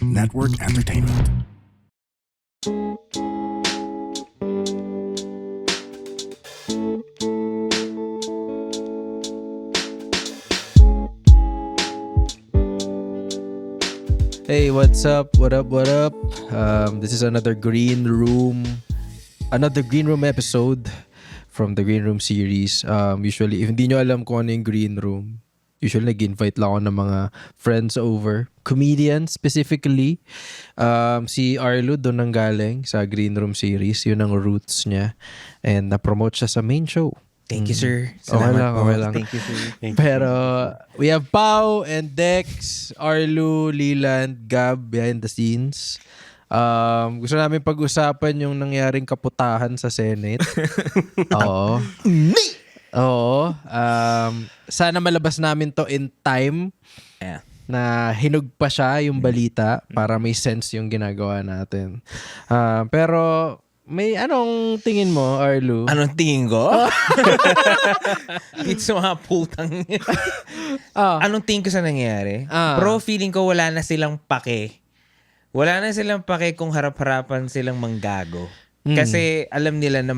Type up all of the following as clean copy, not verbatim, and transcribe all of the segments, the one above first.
Network Entertainment. Hey, what's up? What up? What up? This is another Green Room episode from the Green Room series. Usually, if hindi nyo alam kung ano yung Green Room, usually nag-invite lang ako ng mga friends over. Comedians specifically. Si Arlo doon nang galing sa Green Room series. Yun ang roots niya. And na-promote siya sa main show. Thank you, sir. Okay lang. Thank you, sir. Pero we have Pau and Dex, Arlo, Leland, Gab behind the scenes. Gusto namin pag-usapan yung nangyaring kaputahan sa Senate. Oo. Oo. Sana malabas namin to in time. Yeah. Na hinug pa siya yung balita para may sense yung ginagawa natin. Pero may anong tingin mo, Arlo? Anong tingin ko? It's mga putang. Anong tingin ko sa nangyari? Bro, feeling ko wala na silang pake. Wala na silang pake kung harap-harapan silang manggago. Kasi alam nila na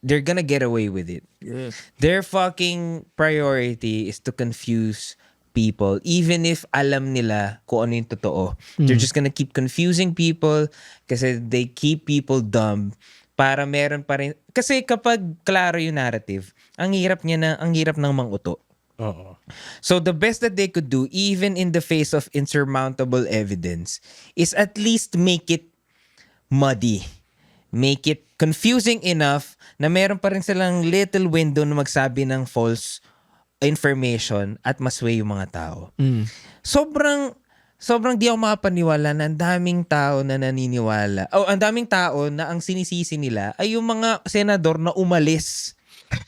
they're gonna get away with it. Yes. Their fucking priority is to confuse people, even if alam nila kung ano yung totoo. They're just gonna keep confusing people kasi they keep people dumb para meron pa rin. Kasi kapag klaro yung narrative, ang hirap ng manguto. Oo. So the best that they could do, even in the face of insurmountable evidence, is at least make it muddy. Make it confusing enough na meron pa rin silang little window na magsabi ng false information at masway yung mga tao. Sobrang di ako makapaniwala na ang daming tao na naniniwala. Ang daming tao na ang sinisisi nila ay yung mga senador na umalis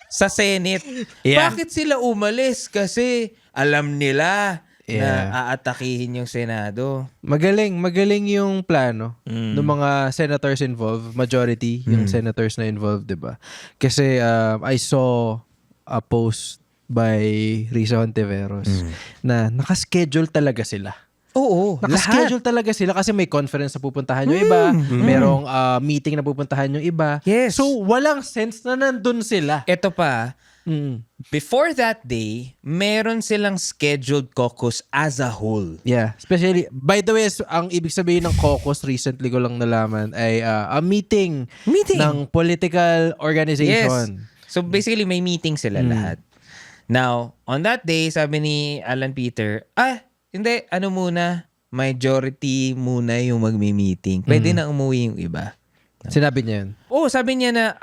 sa Senate. Yeah. Bakit sila umalis? Kasi alam nila na aatakihin yung Senado. Magaling yung plano ng mga senators involved, majority yung senators na involved, 'di ba? Kasi I saw a post by Risa Hontiveros na nakaschedule talaga sila. Oo, Nakaschedule talaga sila kasi may conference na pupuntahan yung iba, merong meeting na pupuntahan yung iba. Yes. So walang sense na nandun sila. Ito pa, before that day, meron silang scheduled caucus as a whole. Yeah, especially by the way, ang ibig sabihin ng caucus recently ko lang nalaman ay a meeting ng political organization. Yes. So basically may meeting sila lahat. Now, on that day, sabi ni Alan Peter, hindi, majority muna yung magmi-meeting. Pwede na umuwi yung iba. Sinabi niya yun. Sabi niya na,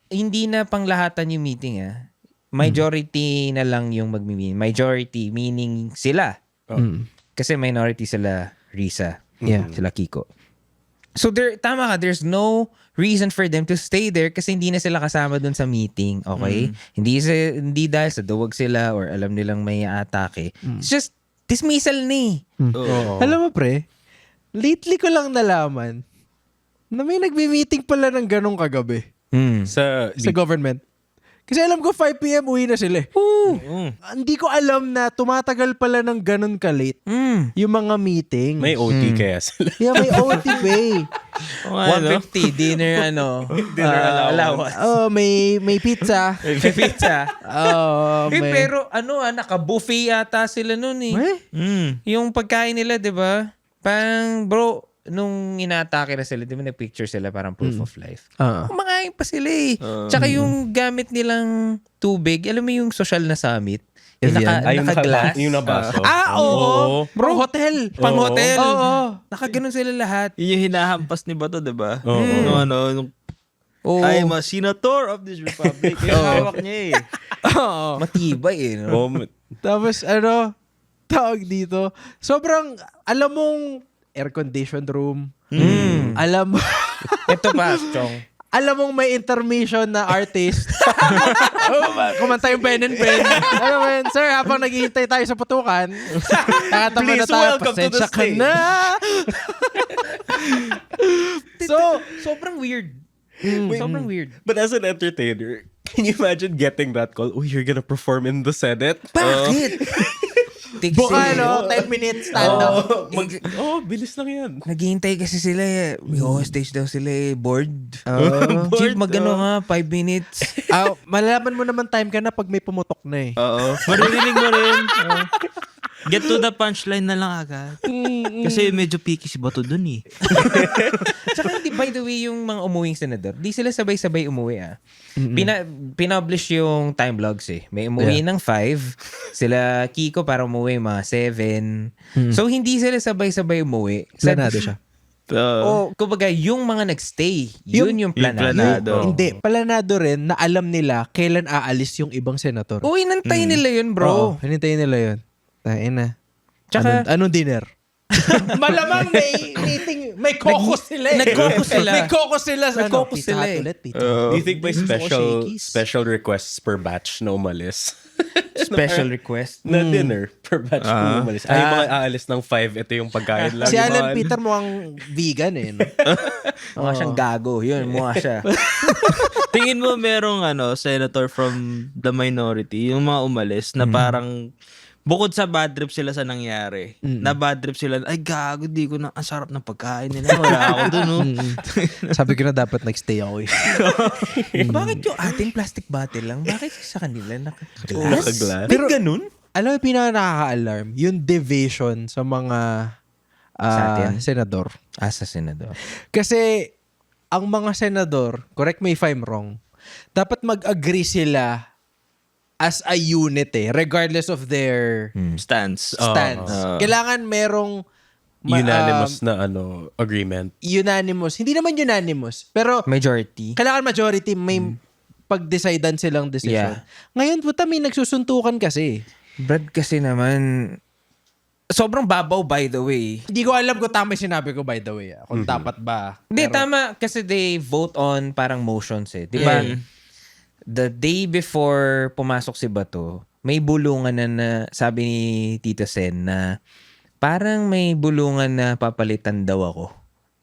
hindi na panglahatan yung meeting. Majority na lang yung magmi-meeting. Majority meaning sila. Kasi minority sila Risa. Yeah. Sila Kiko. So tama ka, there's no reason for them to stay there kasi hindi na sila kasama dun sa meeting, okay? Hindi dahil sa duwag sila or alam nilang may atake. It's just dismissal ni. Alam mo pre, lately ko lang nalaman na may nagmi-meeting pala ng ganong kagabi Sa government. Kasi alam ko 5 p.m. uwi na sila. Hindi ko alam na tumatagal pala ng ganon ka-late yung mga meetings. may OT kaya sila. Yeah, may OT pay. 150 dinner allowance. May pizza. May pizza. May... Pero naka-buffet yata sila nun eh. Yung pagkain nila, 'di ba? Parang bro, nung inatake na sila, di ba nag-picture sila parang proof of life. Kumakain pa sila eh. Tsaka yung gamit nilang tubig, alam mo yung social na summit? Yung naka-glass. Yung nabaso. Oo. Bro, hotel. Pang hotel. Oo. Nakaganon sila lahat. Yun yung hinahampas ni Bato, diba? Oo. I'm a senator of this republic. Yung hawak niya eh. Matibay eh. No? Tapos tawag dito, sobrang, alam mong air-conditioned room. Alam mo, Ito pa, Chong. alam mong may intermission na artist. Kumanta yung Ben and Ben. Alam mo yun, sir, habang naghihintay tayo sa putukan, nakatama na Please tayo, welcome to the pasensya ka stage. na. So, sobrang weird. Sobrang weird. But as an entertainer, can you imagine getting that call? Oh, you're gonna perform in the Senate? Bakit? hectic Buka, sila. 10 minutes stand-up. Bilis lang yan. Naghihintay kasi sila eh. May hostage daw sila eh. Bored. Bored, Chief, magano nga, 5 minutes. Malalaman mo naman time ka na pag may pumutok na eh. Oo. Maririnig mo rin. Get to the punchline na lang agad. Kasi medyo picky si Bato dun eh. Tsaka hindi, by the way, yung mga umuwing senador, di sila sabay-sabay umuwi ah. Pinublish yung time logs eh. May umuwi ng 5. Sila Kiko para umuwi mga 7. So hindi sila sabay-sabay umuwi. Planado siya. O, kumbaga, yung mga nagstay, yun yung planado. planado. Hindi, planado rin na alam nila kailan aalis yung ibang senator. Uy, nantay nila yun, bro. Oo, hinintayin nila yun. Tain na. Tsaka- Anong dinner? Malamang may meeting, may caucus sila eh. Nag-caucus sila. May caucus sila sa Nag-caucus Pizza sila Hut eh. ulit, Pizza Do you think may Shakies. special requests per batch na umalis? Special request. Na dinner per batch na umalis. Ay, yung mga aalis ng 5, ito yung pagkain lang. Si Alan Peter mukhang vegan eh. No? Mukha siyang gago. Yun, mukha siya. Tingin mo merong senator from the minority, yung mga umalis na parang bukod sa bad trip sila sa nangyari, na bad trip sila, ay gago, di ko na, ang sarap ng pagkain nila, wala ako dun, no? Sabi ko na dapat nag-stay ako eh. Bakit yung ating plastic bottle lang? Bakit sa kanila naka-glass? Naka-glass? Pero ganun? Alam mo yung pinaka nakaka-alarm? Yung division sa mga Sa atin? senador. Sa senador. Kasi ang mga senador, correct me if I'm wrong, dapat mag-agree sila as a unit eh, regardless of their Stance. stance. Kailangan merong Unanimous na agreement. unanimous. Hindi naman unanimous, pero Majority. kailangan majority may pag-decidean silang decision. Yeah. Ngayon, puta, may nagsusuntukan kasi. Brad kasi naman, sobrang babaw by the way. Hindi ko alam kung tama yung sinabi ko by the way. Kung dapat ba. Hindi, tama. Kasi they vote on parang motions eh. Di ba? The day before pumasok si Bato, may bulungan na sabi ni Tito Sen na parang may bulungan na papalitan daw ako.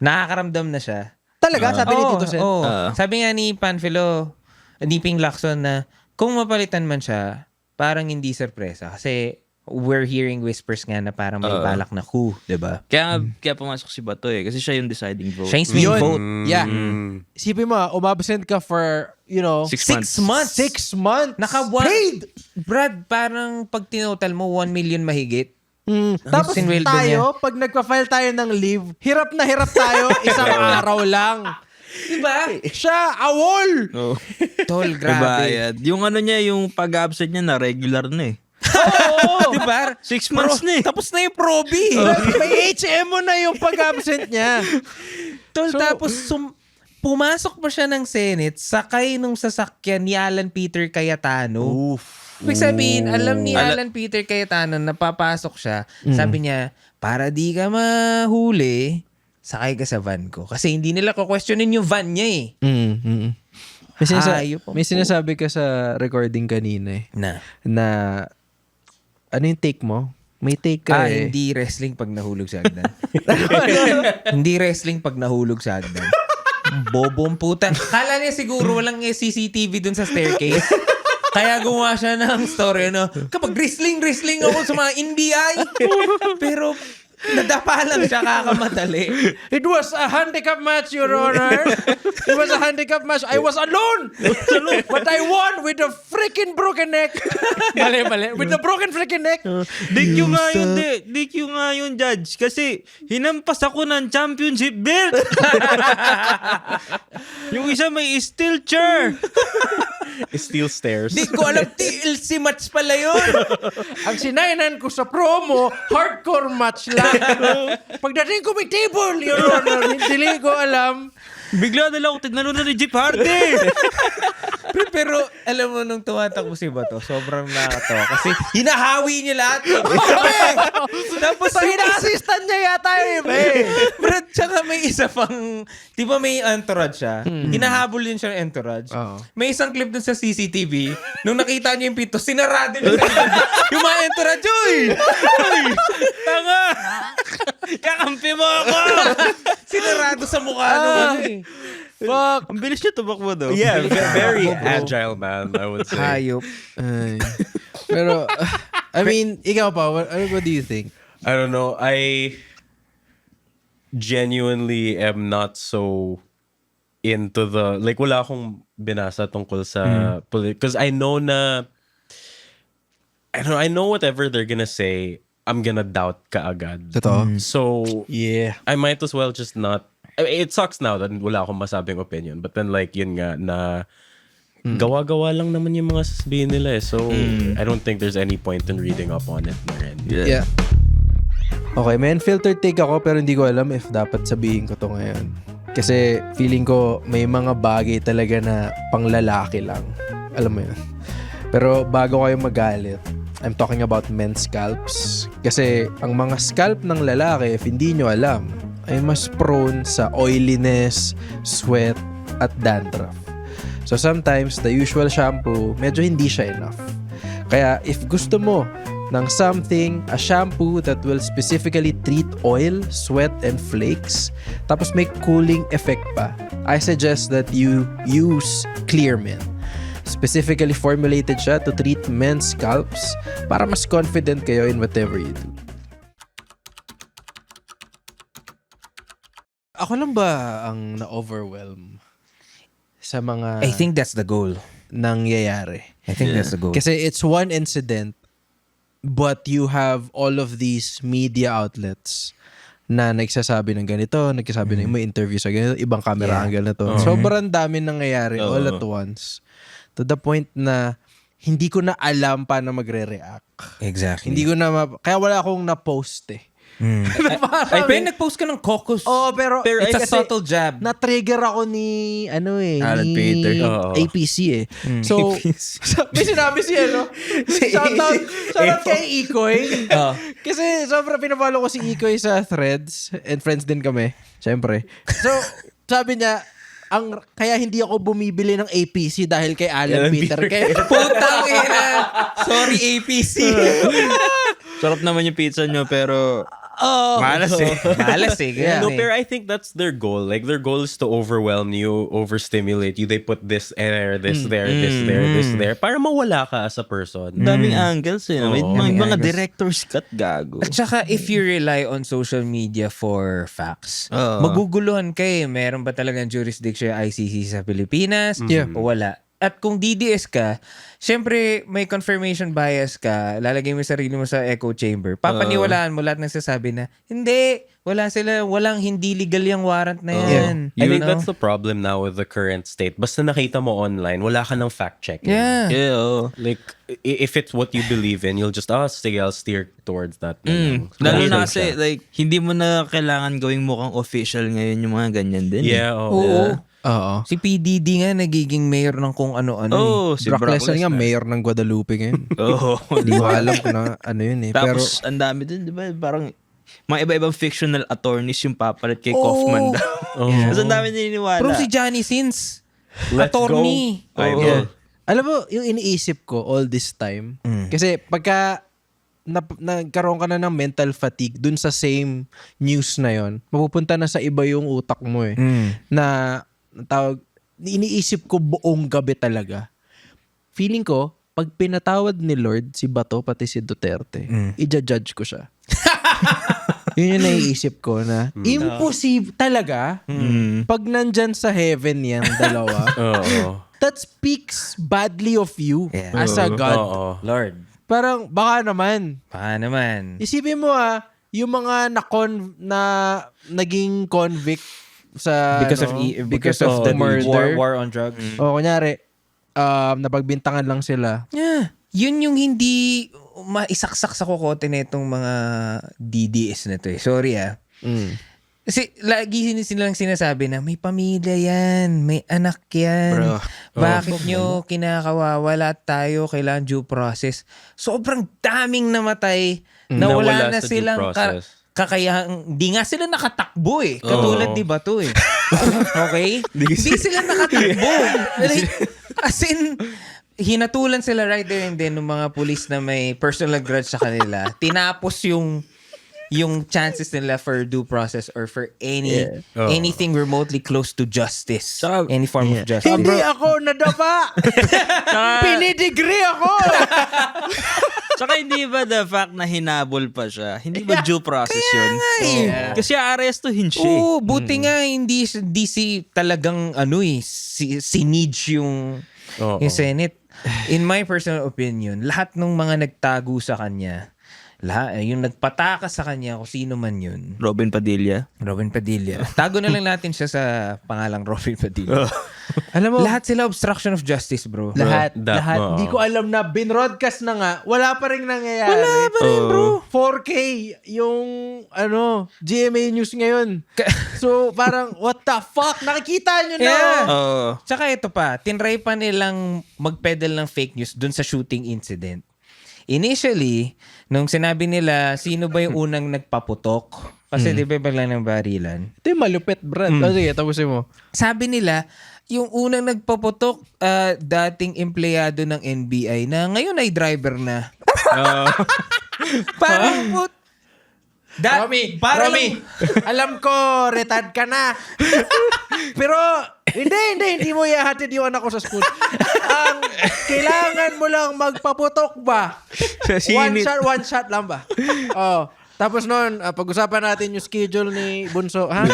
Nakakaramdam na siya. Talaga? Sabi ni Tito Sen? Oo. Sabi nga ni Panfilo, ni Ping Lacson na kung mapalitan man siya, parang hindi sorpresa. Kasi we're hearing whispers nga na parang may balak na coup, di ba? Kaya pumasok si Bato eh, kasi siya yung deciding vote. Siya yung swing Yun. vote. Yeah. Isipin mo, umabsent ka for, 6 months. 6 months. Paid! Brad, parang pag tinotal mo, 1 million mahigit. Tapos Sinweldo tayo, pag nagpa-file tayo ng leave, hirap na hirap tayo isang araw lang. Diba? Siya, awol! Tol, grabe. Bayad. Yung niya, yung pag-absent niya na regular na eh. Oo! Diba? 6 months na eh. Tapos na yung probi. May HM mo na yung pag-absent niya. Tol, tapos pumasok pa siya ng Senate, sakay nung sasakyan ni Alan Peter Cayetano. Ibig sabihin, alam ni Alan Peter Cayetano na papasok siya. Sabi niya, para di ka mahuli, sakay ka sa van ko. Kasi hindi nila ko-questionin yung van niya eh. May sinasabi ka sa recording kanina eh. Na ano yung take mo? May take ka eh. Hindi wrestling pag nahulog sa hagdan. Hindi wrestling pag nahulog sa hagdan. Bobong puta. Kala niya siguro walang CCTV dun sa staircase. Kaya gumawa siya ng story kapag wrestling ako sa mga NBI. Pero nadapa lang siya kakamadali. It was a handicap match, Your Honor. It was a handicap match. I was alone. But I won with a freaking broken neck. Mali. With a broken freaking neck. DQ nga yun, Judge. Kasi hinampas ako ng championship belt. Yung isa may steel chair. Steel stairs. Di ko alam, TLC match pala yun. Ang sinainan ko sa promo, hardcore match lang. Pagdating ko may table, Your Honor, hindi ko alam. Bigla na lang ako tinalo na ni Jeep Hardy. Pero alam mo nung tumatakbo si Bato, sobrang nakakatawa. Kasi hinahawi niya lahat. Tapos hina-assistant niya yata yun. Brad, tsaka may isa pang, di ba may entourage siya? Hinahabol din siya ng entourage. May isang clip dun sa CCTV. Nung nakita niya yung pinto, sinarado niya yung mga entourage. Uy! Tanga! Kakampi mo ako! Sinarado sa mukha nung eh. Fuck. Ang bilis niya tumakbo daw. Yeah, very agile man, I would say. Hayop. Ay. Pero, I mean, ikaw pa, what do you think? I don't know. I genuinely am not so into the, like, wala akong binasa tungkol sa because I know whatever they're gonna say, I'm gonna doubt kaagad. Totoo? So Yeah. I might as well just not. I mean, it sucks now that wala akong masabing opinion, but then like yun nga na gawa-gawa lang naman yung mga sasabihin nila eh. So I don't think there's any point in reading up on it na rin. Yeah. Okay, may unfiltered take ako pero hindi ko alam if dapat sabihin ko to ngayon. Kasi feeling ko may mga bagay talaga na panglalaki lang. Alam mo yun. Pero bago kayo magalit, I'm talking about men's scalps. Kasi ang mga scalp ng lalaki, if hindi nyo alam, ay mas prone sa oiliness, sweat, at dandruff. So sometimes, the usual shampoo, medyo hindi siya enough. Kaya if gusto mo ng something, a shampoo that will specifically treat oil, sweat, and flakes, tapos may cooling effect pa, I suggest that you use Clearmin. Specifically formulated siya to treat men's scalps para mas confident kayo in whatever you do. Ako lang ba ang na-overwhelm sa mga I think that's the goal. nangyayari? I think that's the goal. Kasi it's one incident, but you have all of these media outlets na nagsasabi ng ganito, nagsasabi ng may interview sa ganito, ibang camera angle na to. Sobrang dami nangyayari all at once. To the point na hindi ko na alam paano magre-react. Exactly. Hindi ko na kaya wala akong na-post eh. Pero nag-post ka ng cocos. Oh, pero It's a kasi subtle jab. na-trigger ako ni Alan ni Peter. APC eh. So may sinabi siya no. Shoutout kay Ikoy. Kasi sobrang pinapalo ko si Ikoy sa Threads and friends din kami, syempre. So sabi niya kaya hindi ako bumibili ng APC dahil kay Alan Peter. Kaya Putang ina. Sorry, APC. Sarap naman yung pizza nyo, pero malas eh. Malas eh. Yeah. No, pero I think that's their goal. Like, their goal is to overwhelm you, overstimulate you. They put this there, this there, this there, para mawala ka as a person. Daming angles eh. May mga angles. director's cut, gago. At saka, if you rely on social media for facts, Oo. maguguluhan kayo. Meron ba talagang jurisdiction yung ICC sa Pilipinas? Yeah. O wala? At kung DDS ka, syempre may confirmation bias ka, lalagay mo yung sarili mo sa echo chamber. Papaniwalaan mo lahat ng sasabi na, hindi, walang hindi legal yung warrant na yan. I think that's the problem now with the current state. Basta nakita mo online, wala ka ng fact-checking. Yeah. Yeah, oo. Like, if it's what you believe in, you'll just, sige, I'll steer towards that. Lalo na kasi, like, hindi mo na kailangan gawing mukhang official ngayon yung mga ganyan din. Yeah, Oo. Oo. Si PDD nga nagiging mayor ng kung ano-ano. Oh, si Brock Lesnar nga na. mayor ng Guadalupe ngayon. Oo. Hindi ko alam kung ano yun eh. Pero Tapos, ang dami din, di ba? Parang, mga iba-ibang fictional attorneys yung papalit kay Kaufman daw. Tapos ang dami naniniwala. Pero si Johnny Sins, Let's attorney. go. I Oo. know. Alam mo, yung iniisip ko all this time, kasi pagka nagkaroon ka na ng mental fatigue dun sa same news na yon, mapupunta na sa iba yung utak mo eh. Na iniisip ko buong gabi talaga. Feeling ko, pag pinatawad ni Lord si Bato pati si Duterte, i-judge ko siya. Yun yung naiisip ko na imposible talaga pag nandyan sa heaven yan dalawa. That speaks badly of you as a God. Lord. Parang baka naman. Baka naman. Isipin mo yung mga na naging convict sa because of the murder. War on drugs. O kunyari, napagbintangan lang sila. Yeah. Yun yung hindi maisaksak sa kokote na itong mga DDS na to eh. Sorry Kasi lagi silang sinasabi na may pamilya yan, may anak yan. Bro. Bakit nyo kinakawawala tayo, kailangan due process. Sobrang daming namatay na wala na sa due silang process. kakayahang, di nga sila nakatakbo eh. Katulad di ba to eh. Okay? Di sila nakatakbo. Like, as in, hinatulan sila right there and then ng mga pulis na may personal grudge sa kanila. Tinapos yung chances nila for due process or for anything remotely close to justice. Any form of justice. Hindi ako nadapa! Pinidegree ako! Saka hindi ba the fact na hinabol pa siya, hindi ba due process yun? Kasi arestuhin siya. Oo, buti nga hindi si talagang siege yung Senate. In my personal opinion, lahat ng mga nagtago sa kanya, yung nagpataka sa kanya kung sino man yun, Robin Padilla. Tago na lang natin siya sa pangalang Robin Padilla. Alam mo, Lahat sila obstruction of justice, bro. lahat. Oo. Di ko alam na binroadcast na nga. Wala pa rin nangyayari. Wala pa rin, bro. 4K yung GMA News ngayon. So parang what the fuck? Nakikita nyo na. Yeah. Oo. Tsaka ito pa, tinry pa nilang magpedal ng fake news dun sa shooting incident. Initially, nung sinabi nila sino ba yung unang nagpaputok, kasi di ba bigla ng barilan, Ito yung malupit, Brad. Oh, sige, tapusin mo. sabi nila, yung unang nagpaputok, dating empleyado ng NBI na ngayon ay driver na. Parang Romy, alam ko, retard ka na. Pero, hindi mo ihahatid yung anak ko sa school. Ang kailangan mo lang magpaputok ba? One shot lang ba? Oh. Tapos noon, pag-usapan natin yung schedule ni Bunso. Ha?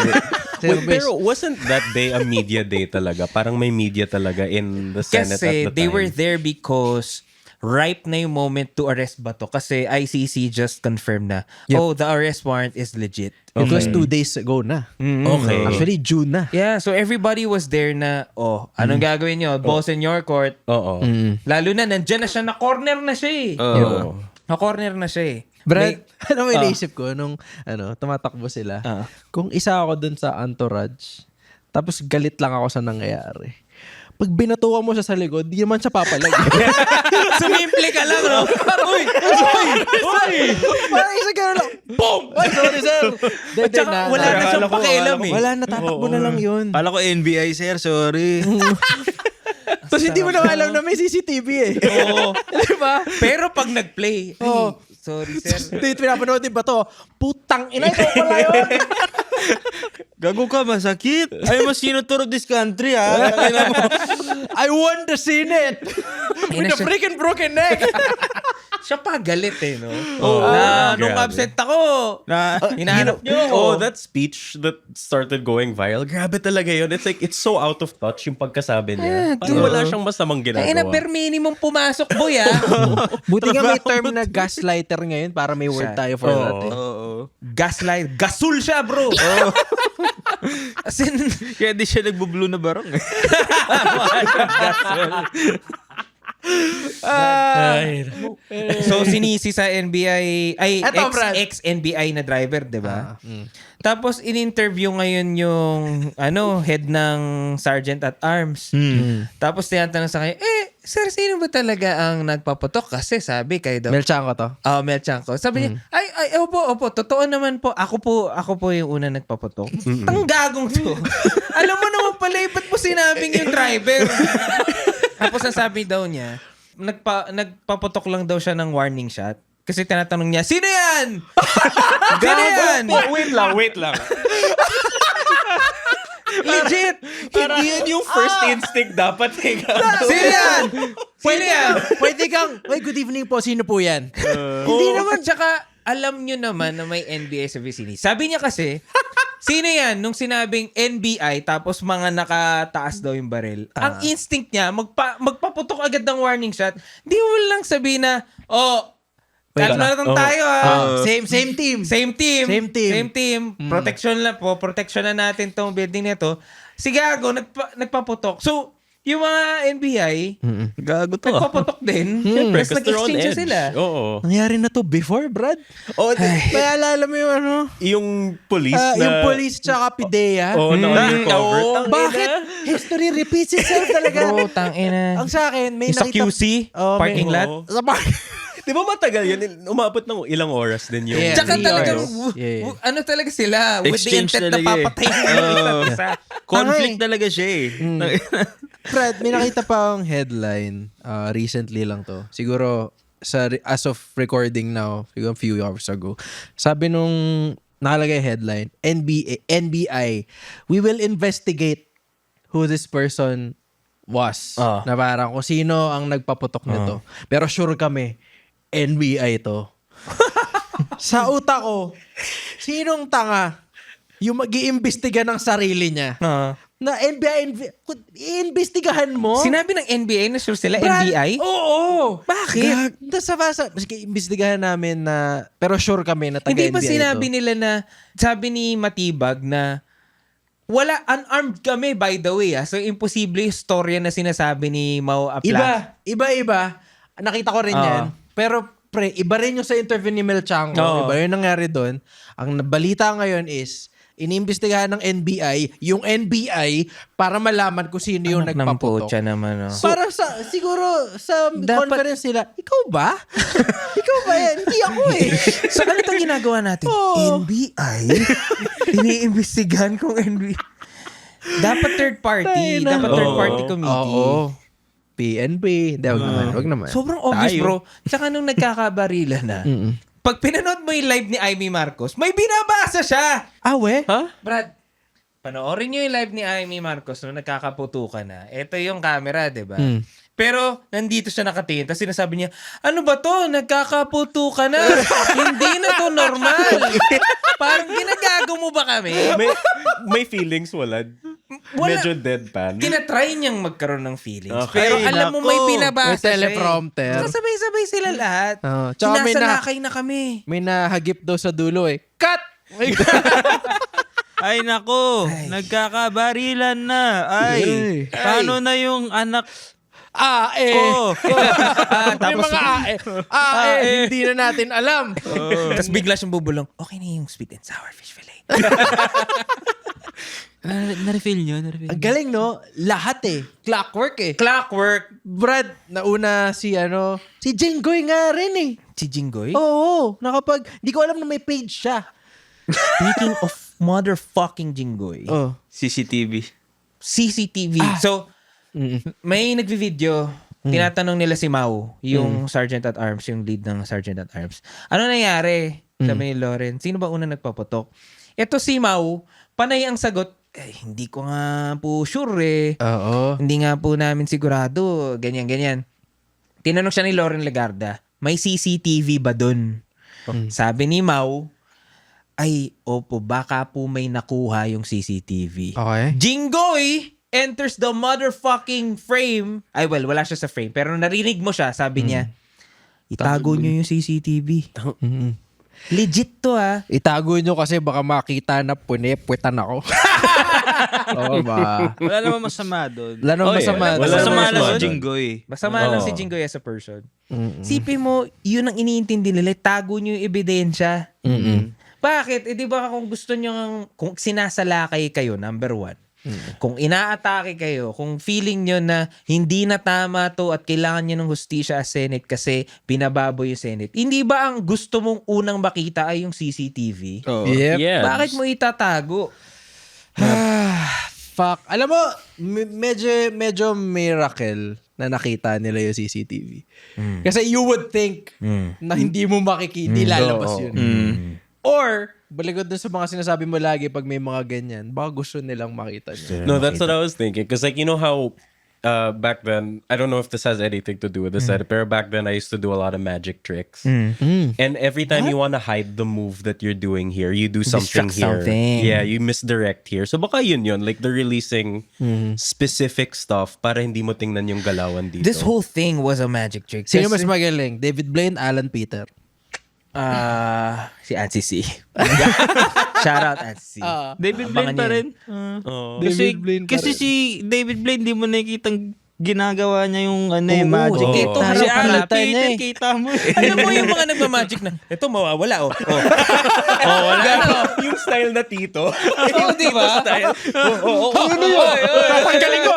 Wait, pero wasn't that day a media day talaga? Parang may media talaga in the Senate kasi at the time. they were there because ripe na yung moment to arrest ba to? Kasi ICC just confirmed na, the arrest warrant is legit. It was 2 days ago na. Okay. Actually, June na. Yeah, so everybody was there na, anong gagawin nyo? Balls in your court. Oo. Lalo na, nandyan na siya, na-corner na siya eh. Oo. Na-corner na siya eh. Brad, ano may naisip ko nung tumatakbo sila? Kung isa ako dun sa entourage, tapos galit lang ako sa nangyayari. Pag binatuwa mo siya sa likod, di naman siya papalag. Sumimple ka lang, no? Uy! Parang isa gano'n lang. Boom! Ay, sorry, sir. At saka wala na siyang pakialam eh. Wala na, tatakbo na lang yun. Kala ko NBI, sir. Sorry. Tapos hindi mo na alam na may CCTV eh. Oo. Diba? Pero pag nag-play, ay, sorry sir. Dito pinapanood din ba to? Putang ina, ito pala yun. Gago ka, masakit. I'm a senator of this country, ha? I won the Senate. With a freaking broken neck. Siya pa galit eh, no? Nung grabe. absent ako, hinahanap nyo. Oh, that speech that started going viral, grabe talaga yun. It's like, it's so out of touch yung pagkasabi niya. Parang wala siyang masamang Ay na, ginagawa. per minimum pumasok, boy, ah. Buti nga may term na gaslighter ngayon para may word tayo for that eh. Oo. Gaslight. Gasul siya, bro. As in, Kaya di siya nagbo-blue na barong. so sinisi sa NBI, Eto, Brad. ex-NBI na driver, di ba? Tapos in-interview ngayon yung head ng Sergeant at Arms. Tapos tinatanong sa kanya, sir, sino ba talaga ang nagpaputok? Kasi sabi kayo daw. Melchan ko to. Mel Chanco. Sabi niya, ay, opo, totoo naman po. Ako po yung una nagpaputok. Tang gagong to. Alam mo naman pala, ba't mo sinabing yung driver? Tapos nasabi daw niya, nagpaputok lang daw siya ng warning shot. Kasi tinatanong niya, sino yan? Sino yan? Wait lang. Legit! Hindi yun yung first instinct dapat. Sino yan? Sino yan? Pwede kang, good evening po, sino po yan? Hindi naman, tsaka alam nyo naman na may NBI sa vicinity. Sabi niya kasi, sino yan? Nung sinabing NBI, tapos mga nakataas daw yung baril. Ang instinct niya, magpaputok agad ng warning shot. Di mo lang sabihin na, kalma na lang tayo Same team. Same team. Same team. Same team. Protection lang po. Protection na natin tong building nito. Si Gago, nagpaputok. So, yung mga NBI, Gago to. nagpaputok din. Siyempre, Tapos because they're on nag-exchange edge. sila. Oo. Nangyari na to before, Brad? May alala mo yung Yung police na... yung police tsaka PIDEA. Oo, na undercover. Tangina. Bakit? History repeats itself talaga. Bro, tangina. Ang sa akin, may Yung sa nakita... QC, Oh, parking may- lot. Sa parking Di ba matagal yun? Umabot ng ilang oras din yung... Yeah. Tsaka 3 talagang, hours. Yeah. ano talaga sila, with the Exchange intent na talaga eh. papatayin nila yung isa't isa. Conflict talaga siya eh. Fred, may nakita pa ang headline recently lang to. Siguro as of recording now, siguro a few hours ago. Sabi nung nakalagay headline, NBI, we will investigate who this person was. Na parang kung sino ang nagpaputok nito. Pero sure kami, NBI to. Sa utak ko, sinong tanga yung mag-iimbestiga ng sarili niya? Na iimbestigahan mo? Sinabi ng NBA na sure sila, Brad, NBI? Oo. Bakit? Sige, imbestigahan namin na, pero sure kami na taga-NBI Hindi ba sinabi ito. nila na, sabi ni Matibag na, unarmed kami by the way. So, imposible yung storya na sinasabi ni Mau Apla. Iba. Nakita ko rin yan. Pero, pre, iba rin yung sa interview ni Mel Chanco. Oo. Iba yung nangyari doon. Ang balita ngayon is, iniimbestigahan ng NBI, yung NBI, para malaman kung sino yung nagpaputok. naman. Oh. Para siguro sa conference nila, ikaw ba? Ikaw ba yan? Hindi ako eh. So, ano itong ginagawa natin? Oo. NBI? Iniimbestigahan kung NBI. Dapat third party. Dapat third party committee. Oo. PNP. Hindi, wag naman. Sobrang obvious, bro. Tsaka nung nagkakabarila na, pag pinanood mo yung live ni Amy Marcos, may binabasa siya! We? Brad, panoorin nyo yung live ni Amy Marcos nung nagkakaputukan na. Ito yung camera, di ba? Pero, nandito siya nakatingin. Tapos sinasabi niya, ano ba to? Nagkakaputukan na. Hindi na to normal. Parang ginagago mo ba kami? May feelings, Walad. Wala. Medyo deadpan. Tinatry niyang magkaroon ng feelings. Okay, Pero alam mo, may nako. pinabasa May siya. teleprompter. Sabay-sabay sila lahat. Tsaka may Sinasalakay na kami. May nahagip daw sa dulo eh. Cut! Ay nako, nagkakabarilan na. Ay, paano na yung anak ko? Tapos hindi na natin alam. Tapos bigla siyang bubulong, okay na yung sweet and sour fish fillet. Na-refill nyo? Ang galing, no? Lahat eh. Clockwork eh. Clockwork. Brad, nauna si Jinggoy nga rin eh. Si Jinggoy? Oo, hindi ko alam na may page siya. Speaking of motherfucking Jinggoy, Oh. CCTV. CCTV. So, may nagvi-video, tinatanong nila si Mau, yung Sergeant at Arms, yung lead ng Sergeant at Arms. Ano nangyari? Sabi ni Lauren, sino ba una nagpaputok? Ito si Mau, panay ang sagot, hindi ko nga po sure eh. Oo. Hindi nga po namin sigurado. Ganyan. Tinanong siya ni Lauren Legarda, may CCTV ba dun? Sabi ni Mau, ay, opo, baka po may nakuha yung CCTV. Okay. Jinggoy enters the motherfucking frame. Ay, well, wala siya sa frame. Pero narinig mo siya, sabi niya, itago nyo yung CCTV. Legit to Itago nyo kasi baka makita na puwetan ako. Oo ba? Wala namang masama doon. Wala namang masama. Wala Masama namang lang masama si doon. Jinggoy. Masama lang si Jinggoy as a person. Sipin mo, yun ang iniintindi nila. Tago nyo yung ebidensya. Bakit? Di ba kung gusto nyo, kung sinasalakay kayo, number one, kung inaatake kayo, kung feeling nyo na hindi na tama to at kailangan nyo ng hustisya sa Senate kasi binababoy yung Senate, hindi ba ang gusto mong unang makita ay yung CCTV? Yep. Yeah. Bakit mo itatago? Fuck. Alam mo, medyo miracle na nakita nila yung CCTV. Kasi you would think na hindi mo hindi lalabas yun. Or, baligod dun sa mga sinasabi mo lagi pag may mga ganyan, baka gusto nilang makita nyo. No, that's what I was thinking. Because like, you know how back then, I don't know if this has anything to do with this, pero back then I used to do a lot of magic tricks. And every time you want to hide the move that you're doing here, you do something Distract here. something. Yeah, you misdirect here. So baka yun. Like they're releasing specific stuff para hindi mo tingnan yung galawan dito. This whole thing was a magic trick. Sino mas magaling? David Blaine, Alan Peter? Si Ansi C. Shout out Ansi C. David Abangan Blaine pa niyo rin. Kasi, David Blaine pa kasi rin. si David Blaine, di mo nakikitang ginagawa niya yung magic. Oo. Ito, Harap si pala Alan tayo Peter, eh. kita mo. Alam mo yung mga nagmamagic na, ito mawawala wala. Yung style na tito. Oo, di ba? Ano yun? Papanggaling ko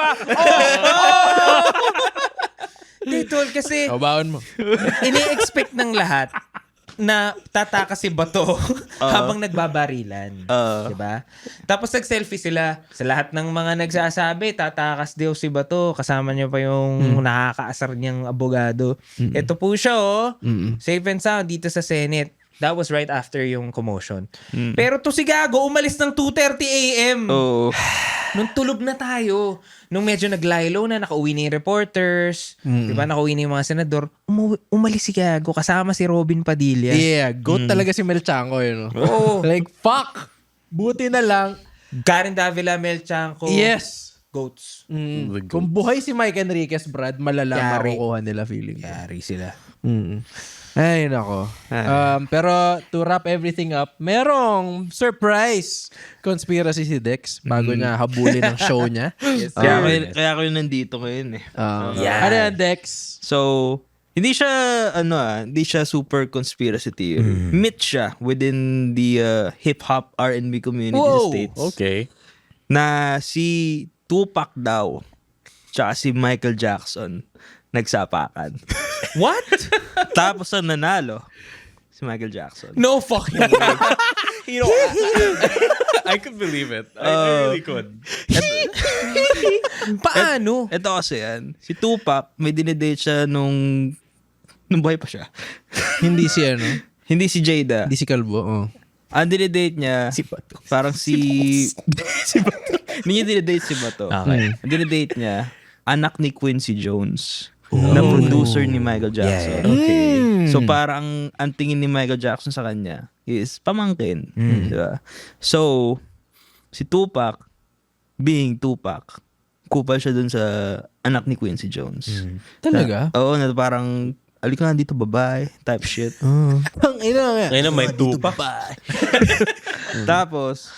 Dito, kasi Baon mo. ini-expect ng lahat na tatakas si Bato habang nagbabarilan. Diba? Tapos nag-selfie sila. Sa lahat ng mga nagsasabi, tatakas daw si Bato. Kasama niya pa yung nakakaasar niyang abogado. Ito po siya, safe and sound dito sa Senate. That was right after yung commotion. Pero to si Gago, umalis ng 2:30 a.m. Oo. Nung tulog na tayo. Nung medyo nag-lie low na, nakauwi na yung reporters. Di ba? Nakauwi na yung mga senador. Umalis si Gago. Kasama si Robin Padilla. Yeah, goat talaga si Mel Chanco, yun. Oo. Like, fuck! Buti na lang. Karen Davila, Mel Chanco. Yes! Goats. The goats. Kung buhay si Mike Enriquez, Brad, malala Yari. makukuha nila feeling ko. Yari sila. Ay, nako. Pero to wrap everything up, merong surprise conspiracy si Dex bago niya habulin ang show niya. Kaya ko yun nandito ngayon eh. Ano yan, Dex? So, hindi siya super conspiracy theory. Myth siya within the hip-hop R&B community in the States. Okay. Na si Tupac daw, tsaka si Michael Jackson, nagsapakan. What? Tapos ang nanalo, si Michael Jackson. No fucking way. You know, I could believe it. I really could. Paano? Ito kasi yan, si Tupac, may dinedate siya nung buhay pa siya. Hindi si ano? Hindi si Jada. Hindi si Calvo. Oh. Ang dinedate niya, parang si Bato. Hindi niya dinedate si Bato. Okay. Ang dinedate niya, anak ni Quincy Jones. Na producer ni Michael Jackson. Yeah. Okay. So parang ang tingin ni Michael Jackson sa kanya is pamangkin. Diba? So, si Tupac, being Tupac, kupal siya dun sa anak ni Quincy Jones. Talaga? Oo, na parang, alika nga dito babae, type shit. Ang ina nga. Ngayon na may Tupac. Tapos,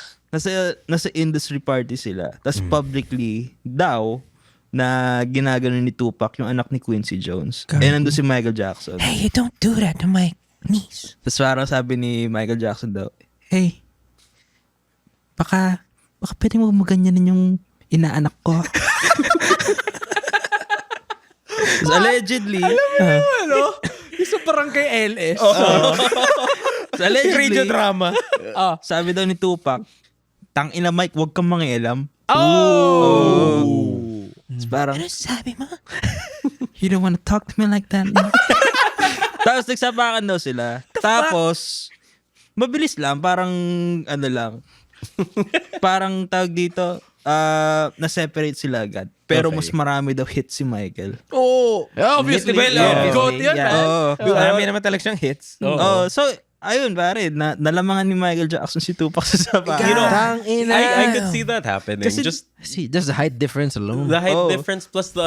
nasa industry party sila. Tapos publicly daw, na ginagano ni Tupac yung anak ni Quincy Jones. And nandun si Michael Jackson. Hey, you don't do that to my niece. Tapos parang sabi ni Michael Jackson daw, hey, baka pwede mo maganyanin yung inaanak ko. Tapos allegedly, Ano? Isa parang kay LS. tapos allegedly, Radio drama. sabi daw ni Tupac, tang ina Mike, wag kang mangialam. Tapos parang, Ano sabi mo? you don't wanna talk to me like that. Tapos nagsapakan daw sila. Tapos, mabilis lang. Parang, ano lang. Parang tawag dito, na-separate sila agad. Pero mas marami daw hit si Michael. Oh, obviously. Yeah. Goat yun, Yeah. man. Marami naman talaga siyang hits. Oh, so, ayun pare, nalamangan ni Michael Jackson si Tupac sa sapakan. You know, Tangina. I could see that happening. Kasi- Just See, just the height difference alone. the height Oh. difference plus the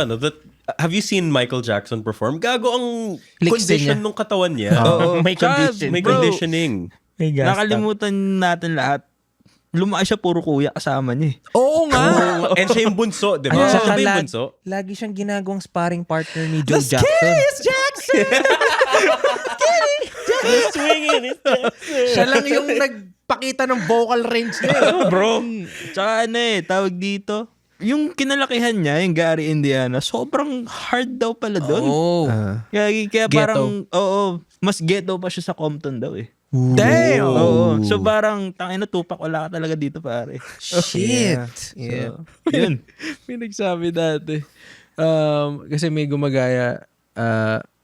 have you seen Michael Jackson perform? Gago ang Liksi condition niya. nung katawan niya. Oo. May Tsaka, condition. May bro, conditioning. nakalimutan natin lahat. Lumaki siya, puro kuya kasama niya eh. Oo nga. And siya yung bunso, di ba? At Siya saka ba yung bunso? lagi siyang ginagawang sparring partner ni Joe Jackson. Siya lang yung nagpakita ng vocal range niya. Bro. Tsaka ano eh, tawag dito. Yung kinalakihan niya, yung Gary, Indiana, sobrang hard daw pala doon. Oh. Kaya Ghetto. parang, mas ghetto pa siya sa Compton daw eh. Damn! Oo. So parang, tangina Tupac, wala ka talaga dito pare. Shit. Yeah. Yun. May nagsabi dati. Kasi may gumagaya.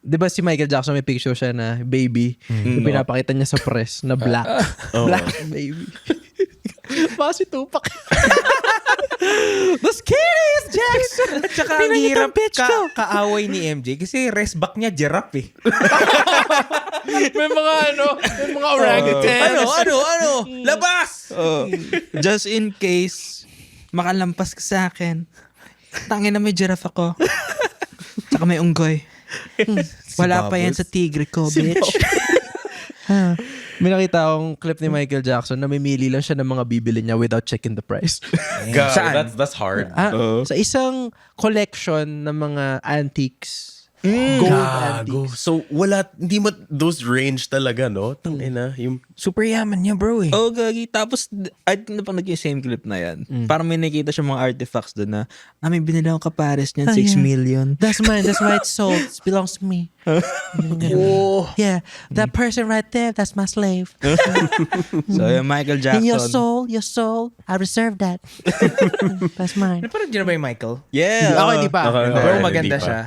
Di ba si Michael Jackson may picture siya na baby? Yung pinapakita niya sa press na black. Black baby. Baka si Tupac. The scariest Jackson! At saka ang hirap kaaway ni MJ kasi rest back niya giraffe eh. may mga orangutan. Ano? Labas! Just in case, makalampas ka sa akin. Tangina may giraffe ako. Tsaka may unggoy. Wala pa yan sa tigre ko, bitch. May nakita akong clip ni Michael Jackson na mamimili lang siya ng mga bibili niya without checking the price. God, Saan? that's hard. Sa isang collection ng mga antiques. Gold antiques. So, hindi mo those range talaga, no? Tangina, yung Super yaman niya, bro eh. Oh, gagi. Tapos, I think napanood yung same clip na yan. Parang may nakita siya mga artifacts doon na, may binili akong kapares niyan, 6 million. That's mine. That's why it's sold. It belongs to me. Yeah. That person right there, that's my slave. So, yung Michael And Jackson. your soul, I reserve that. That's mine. Napanood niyo na ba yung Michael? Yeah. Ako hindi pa. Okay, Bro, okay, maganda hindi pa. siya.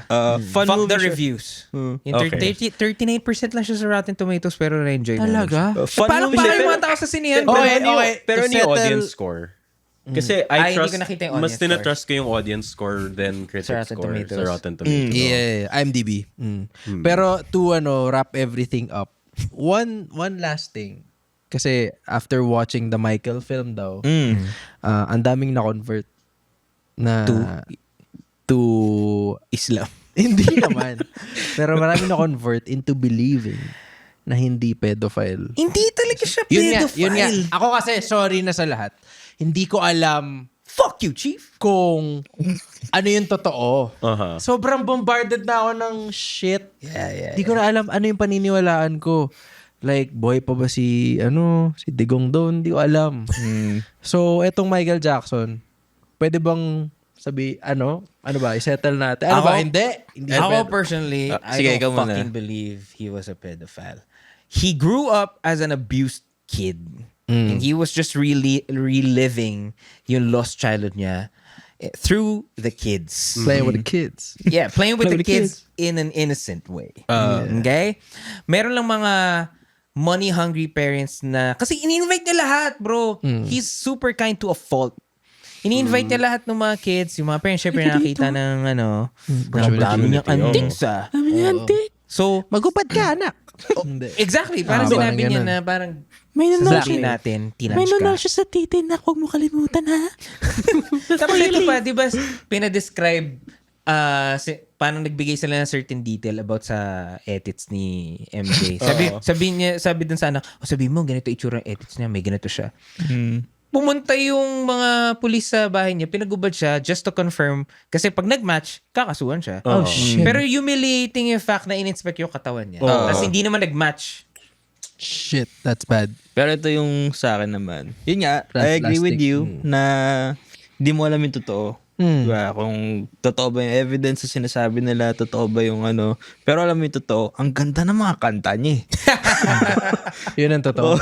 Fun Fuck movie the siya. reviews. Yung Okay. 38% lang siya sa Rotten Tomatoes pero na-enjoy mo. Talaga? Fun Parang movie siya. yung mga tao sa sinihan. Pero Okay, ano yung- okay. Pero To ano yung settle- audience score? Kasi Ay, I hindi trust, ko nakita yung mas audience tinatrust ko yung audience score than critic Sa Rotten score Tomatoes. sa Rotten Tomatoes. Yeah, IMDb. Pero to wrap everything up, one last thing. Kasi after watching the Michael film daw, ang daming na-convert na to Islam. hindi naman. Pero maraming na-convert into believing na hindi pedophile. Hindi talaga siya Yun nga. Ako kasi, sorry na sa lahat. Hindi ko alam Fuck you, chief. kung ano yung totoo. Aha. Sobrang bombarded na ako ng shit. Yeah. Hindi ko na alam ano yung paniniwalaan ko. Like, boy pa ba si Digong doon? Hindi ko alam. So, etong Michael Jackson, pwede bang ano ba, isettle natin? Ano ba? Hindi. Hindi Ako pwede. personally, I sige, ikaw don't muna. fucking believe he was a pedophile. He grew up as an abused kid. And he was just really reliving yung lost childhood niya through the kids. Playing with the kids. Yeah, playing with Play the kids in an innocent way. Okay? Meron lang mga money-hungry parents na... Kasi ini-invite niya lahat, bro. He's super kind to a fault. Ini-invite niya lahat ng mga kids. Yung mga parents, syempre nakakita ng ng dami niyang antics, ah. So, Magupad ka, anak. Hindi. exactly. Parang parang sinabi niya ganun. na parang May sa laki natin, tinanch ka. siya sa titin, huwag mo kalimutan, ha? Tapos ito pa, di ba, pinadescribe paano nagbigay sila ng certain detail about sa edits ni MJ. Sabi dun sa anak, sabi mo, ganito itsura ng edits niya, may ganito siya. Pumunta yung mga pulis sa bahay niya, pinagubad siya just to confirm. Kasi pag nag-match, kakasuhan siya. Oh, shit. Pero humiliating yung fact na in-inspect yung katawan niya. Tapos hindi naman nag-match. Shit, that's bad. Pero ito yung sa akin naman. Yun nga, Plastic. I agree with you na di mo alam yung totoo. Diba? Kung totoo ba yung evidence na sinasabi nila, totoo ba yung ano. Pero alam mo yung totoo, ang ganda ng mga kanta niya eh. Yun ang totoo.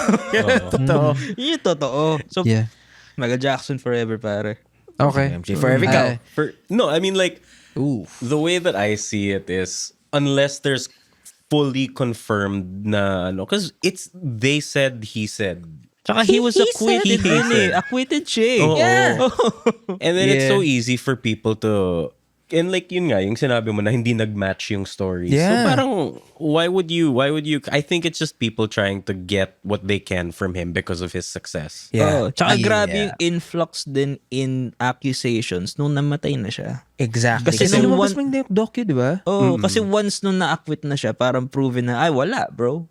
Totoo. Yun yung totoo. So, Yeah. Michael Jackson forever, pare. Okay. MJ forever ikaw. No, I mean like, Ooh. the way that I see it is, unless there's fully confirmed na because they said, he said. Tsaka he was acquitted He din eh. said. Acquitted siya eh. Oo. Yeah. And then it's Yeah. so easy for people to, and like yun nga, yung sinabi mo na hindi nag-match yung story. Yeah. So parang, why would you, I think it's just people trying to get what they can from him because of his success. Oh, tsaka Yeah. grabe yung influx din in accusations nung namatay na siya. Exactly. Kasi Kasi nung lumabas one- mo yung docu, di ba? Oh, kasi once nung na-acquit na siya, parang proven na, ay wala bro.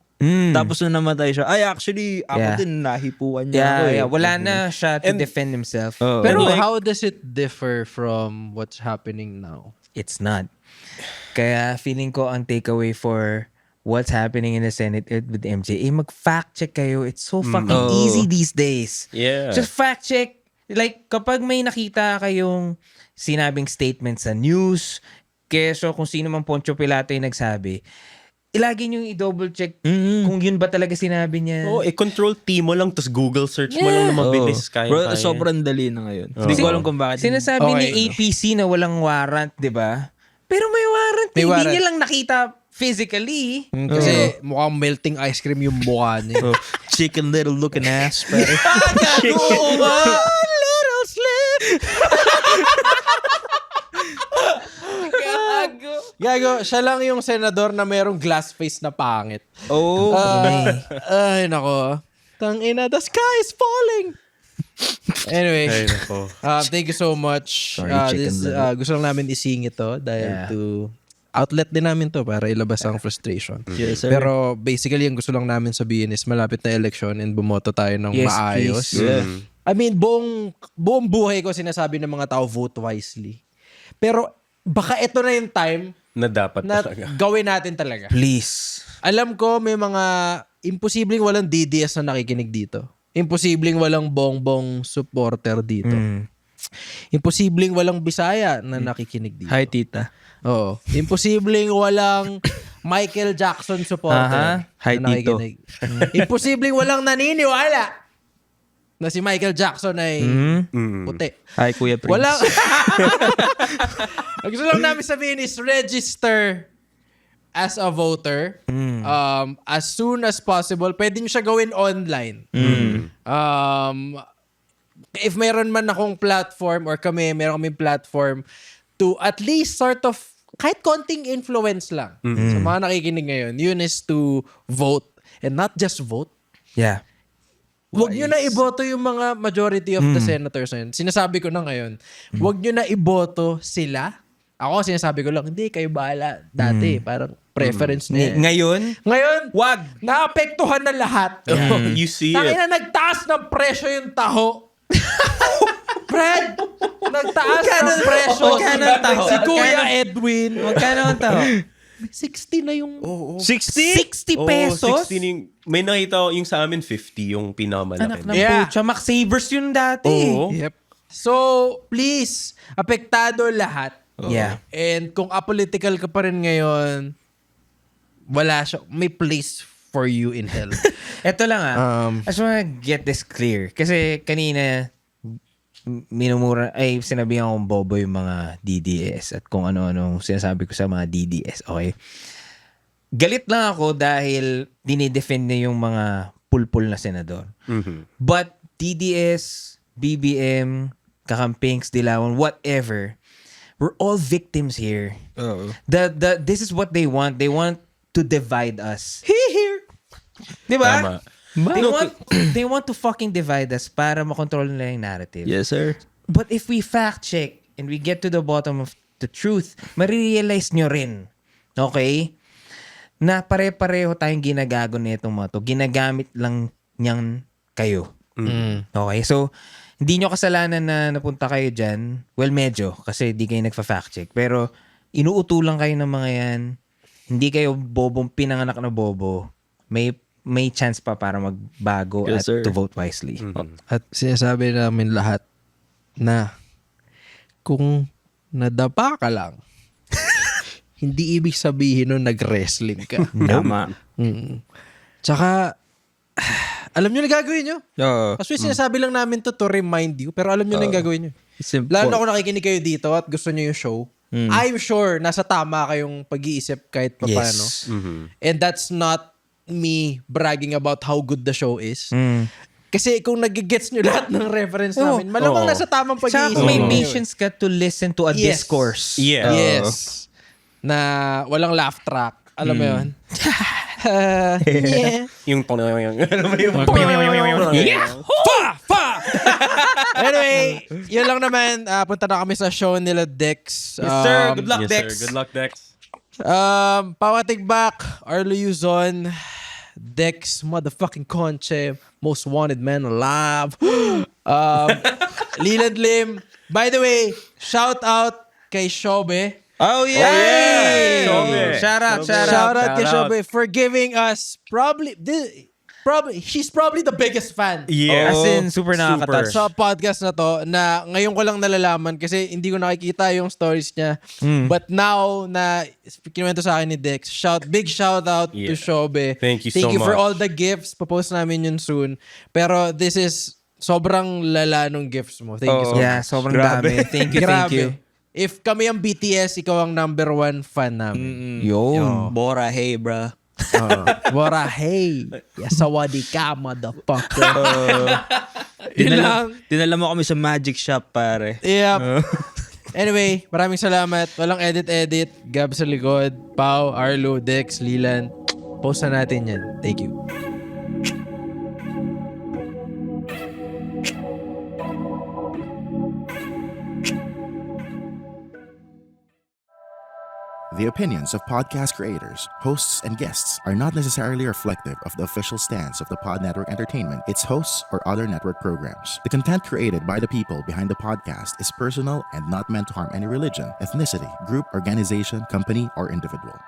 Tapos nung namatay siya, ay actually, ako Yeah. din nahipuan niya ako eh. Yeah. Wala na siya to defend himself. Oh. Pero And like- how does it differ from what's happening now? It's not. Kaya feeling ko ang takeaway for what's happening in the Senate with MJ, mag-fact check kayo. It's so fucking easy these days. Yeah. Just fact check. Like, kapag may nakita kayong sinabing statement sa news, keso kung sino man Poncio Pilato yung nagsabi, ilagi nyo i-double check kung yun ba talaga sinabi niya. Oh, control T mo lang, tapos Google search mo lang na mabilis. Kaya. Bro, sobrang dali na ngayon. Hindi ko alam kung bakit. Sinasabi Okay, ni APC na walang warrant, di ba? Pero may warrant. May Hindi warrant. niya lang nakita physically. Kasi mukhang melting ice cream yung mukha niya. Chicken little looking ass, pare. Little slip. Gago, siya lang yung senador na merong glass face na pangit. Oh. Ay, nako. Tangina, the sky is falling. Anyway, Ay, nako. thank you so much. Sorry, chicken Gusto lang namin isingit to dahil to outlet din namin to para ilabas ang frustration. Yes, sir. Pero basically, ang gusto lang namin sabihin is malapit na election and bumoto tayo ng Yes, maayos. please. Yeah. I mean, buong buhay ko sinasabi ng mga tao, vote wisely. Pero baka ito na yung time Na dapat na talaga. gawin natin talaga. Please. alam ko may mga imposibleng walang DDS na nakikinig dito. Imposibleng walang bongbong supporter dito. Imposibleng walang Bisaya na nakikinig dito. Hi, tita. Oo. Imposibleng walang Michael Jackson supporter Hi, na Tito. nakikinig. Imposibleng walang naniniwala na si Michael Jackson ay puti. Hi, Kuya Prince. Walang... Ang gusto lang namin sabihin is register as a voter as soon as possible. Pwede nyo siya gawin online. If meron man akong platform or meron kaming platform to at least sort of kahit konting influence lang sa mga nakikinig ngayon, yun is to vote. And not just vote. Yeah. Huwag nyo na iboto yung mga majority of the senators na yun. Sinasabi ko na ngayon, huwag nyo na iboto sila. Ako, sinasabi ko lang, hindi, kayo bahala. Dati, parang preference niya. Ngayon, Ngayon, wag. naapektuhan na lahat. You see it. Tangina, nagtaas ng presyo yung taho. Fred, nagtaas ng presyo. Magkano ang taho? Si Kuya Edwin. Magkano ang taho? 60 na yung... 60 pesos? 16 yung, may nakita ko yung sa amin 50 yung pinakamalaki. Anak ng Yeah. pucha, Max Savers yun dati. Oo. Yep. So, please, apektado lahat. Yeah. And kung apolitical ka pa rin ngayon, wala siya. May place for you in hell. Ito lang I just wanna get this clear. Kasi kanina, sinabihan kong bobo yung mga DDS at kung ano-ano sinasabi ko sa mga DDS. Okay? Galit lang ako dahil dinidefend niya yung mga pulpul na senador. But DDS, BBM, Kakampings, Dilawan, whatever, we're all victims here. This is what they want. They want to divide us. Here. Diba? Tama. They want to fucking divide us para makontrol nila yung narrative. Yes, sir. But if we fact check and we get to the bottom of the truth, marirealize nyo rin, okay, na pare-pareho tayong ginagago nitong mga to. Ginagamit lang niyang kayo. Okay, so hindi nyo kasalanan na napunta kayo dyan. Well, medyo, kasi di kayo nagfa-fact check. Pero inuutulan kayo ng mga yan. Hindi kayo bobong pinanganak na bobo. May chance pa para magbago Yes, at sir. to vote wisely. At sinasabi namin lahat na kung nadapa ka lang, hindi ibig sabihin nun nag-wrestling ka. Tama. Tsaka, alam nyo na gagawin nyo. Oo. Kasi sinasabi lang namin to remind you, pero alam nyo na yung gagawin nyo. Simple. Lalo na kung nakikinig kayo dito at gusto nyo yung show, I'm sure nasa tama kayong pag-iisip kahit pa paano. And that's not me bragging about how good the show is. Kasi kung nag-gets nyo lahat ng reference namin, malamang nasa tamang Saka pag-iisip. may nyo. patience ka to listen to a Yes. discourse. Yeah. Yes. Na walang laugh track. Alam mo yun? Yeah. Yung alam mo yung Anyway, yun lang naman. Punta na kami sa show nila Dex. Yes, sir. Good luck, yes, Dex. sir. Good luck, Dex. Pawatigbak, Arlo Yuzon, Dex, motherfucking Conche, most wanted man alive. Leland Lim. By the way, shout out kay Shobe. Oh, yeah! Shobe. Shout out. Shout out kay Shobe for giving us she's probably the biggest fan. Yeah. As in, super nakaka-touch. Sa podcast na to, na ngayon ko lang nalalaman kasi hindi ko nakikita yung stories niya. But now na kinuwento sa akin ni Dex, big shout out to Shobe. Thank you so for much. all the gifts. Papost namin yun soon. Pero this is sobrang lala nung gifts mo. Thank you so Yeah, much. sobrang dami. Thank you, thank you. If kami ang BTS, ikaw ang number 1 fan namin. Yo. Bora, hey, bro. Bora, hey. Yasawadi ka, motherfucker. Yun lang. Dinala mo kami sa magic shop, pare. Yep. Anyway, maraming salamat. Walang edit. Gab sa likod. Pau, Arlo, Dex, Leland. Post na natin yan. Thank you. The opinions of podcast creators, hosts, and guests are not necessarily reflective of the official stance of the Pod Network Entertainment, its hosts, or other network programs. The content created by the people behind the podcast is personal and not meant to harm any religion, ethnicity, group, organization, company, or individual.